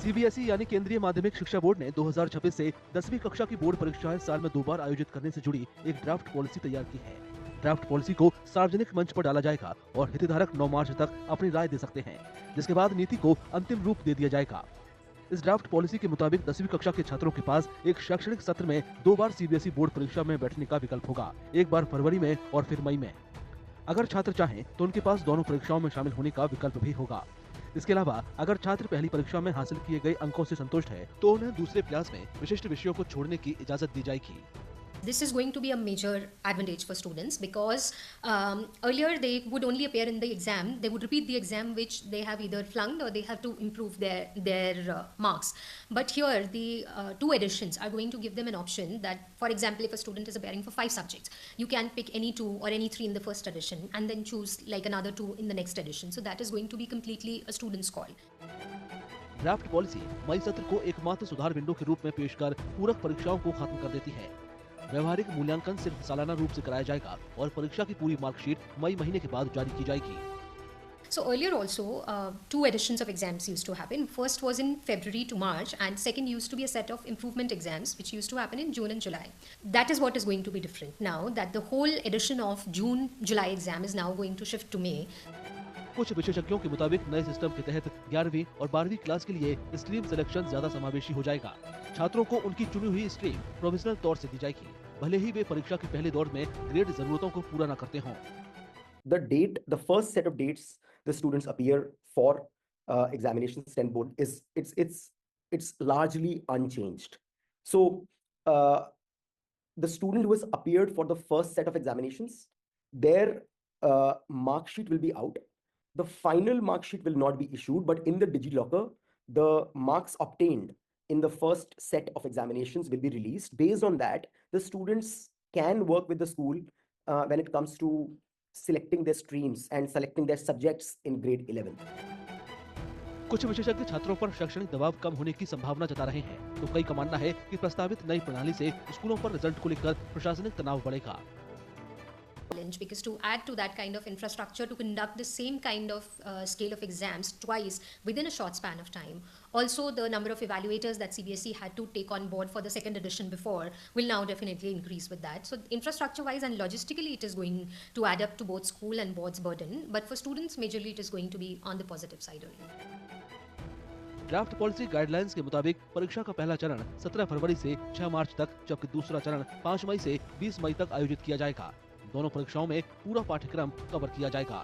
CBSE यानी केंद्रीय माध्यमिक शिक्षा बोर्ड ने 2026 से 10वीं कक्षा की बोर्ड परीक्षाएं साल में 2 बार आयोजित करने से जुड़ी एक ड्राफ्ट पॉलिसी तैयार की है। ड्राफ्ट पॉलिसी को सार्वजनिक मंच पर डाला जाएगा और हितधारक 9 मार्च तक अपनी राय दे सकते हैं, जिसके बाद नीति को अंतिम रूप दे दिया जाएगा। इस ड्राफ्ट पॉलिसी के मुताबिक 10वीं कक्षा के छात्रों के पास एक शैक्षणिक सत्र में 2 बार सीबीएसई बोर्ड परीक्षा में बैठने का विकल्प होगा, एक बार फरवरी में और फिर मई में। अगर छात्र चाहें तो उनके पास दोनों परीक्षाओं में शामिल होने का विकल्प भी होगा। इसके अलावा अगर छात्र पहली परीक्षा में हासिल किए गए अंकों से संतुष्ट है तो उन्हें दूसरे प्रयास में विशिष्ट विषयों को छोड़ने की इजाजत दी जाएगी। This is going to be a major advantage for students because earlier they would only appear in the exam. They would repeat the exam which they have either flunked or they have to improve their marks. But here the two editions are going to give them an option that, for example, if a student is appearing for 5 subjects, you can pick any 2 or any 3 in the first edition and then choose like another 2 in the next edition. So that is going to be completely a student's call. Draft policy मई सत्र को एकमात्र सुधार window के रूप में पेश कर पूरक परीक्षाओं को खत्म कर देती है। व्यवहारिक मूल्यांकन सिर्फ सालाना रूप से कराया जाएगा और परीक्षा की पूरी मार्कशीट मई महीने के बाद जारी की जाएगी। So earlier also, 2 editions of exams used to happen. First was in February to March, and second used to be a set of improvement exams, which used to happen in June and July. That is what is going to be different now, that the whole edition of June-July exam is now going to shift to May. कुछ विशेषज्ञों के मुताबिक नए system के तहत 11वीं और 12वीं क्लास के लिए स्ट्रीम सिलेक्शन ज्यादा समावेशी हो जाएगा। छात्रों को उनकी चुनी हुई स्ट्रीम प्रोविजनल तौर से दी जाएगी, भले ही वे परीक्षा के पहले दौर में ग्रेड जरूरतों को पूरा न करते हों। The first set of dates the students appear for examinations STEM board it's largely unchanged. So the student who has appeared for the first set of examinations, their mark sheet will be out. The final mark sheet will not be issued, but in the DigiLocker, the marks obtained in the first set of examinations will be released. Based on that, the students can work with the school when it comes to selecting their streams and selecting their subjects in grade 11. कुछ विशेषज्ञ छात्रों पर शैक्षणिक दबाव कम होने की संभावना जता रहे हैं, तो कई का मानना है कि प्रस्तावित नई प्रणाली से स्कूलों पर रिजल्ट को लेकर प्रशासनिक तनाव बढ़ेगा। Because to add to that kind of infrastructure to conduct the same kind of scale of exams twice within a short span of time. Also, the number of evaluators that CBSE had to take on board for the second edition before will now definitely increase with that. So infrastructure-wise and logistically, it is going to add up to both school and board's burden. But for students, majorly, it is going to be on the positive side only. Draft policy guidelines के मुताबिक परीक्षा का पहला चरण 17 फरवरी से 6 मार्च तक, जबकि दूसरा चरण 5 मई से 20 मई तक आयोजित किया जाएगा। दोनों परीक्षाओं में पूरा पाठ्यक्रम कवर किया जाएगा।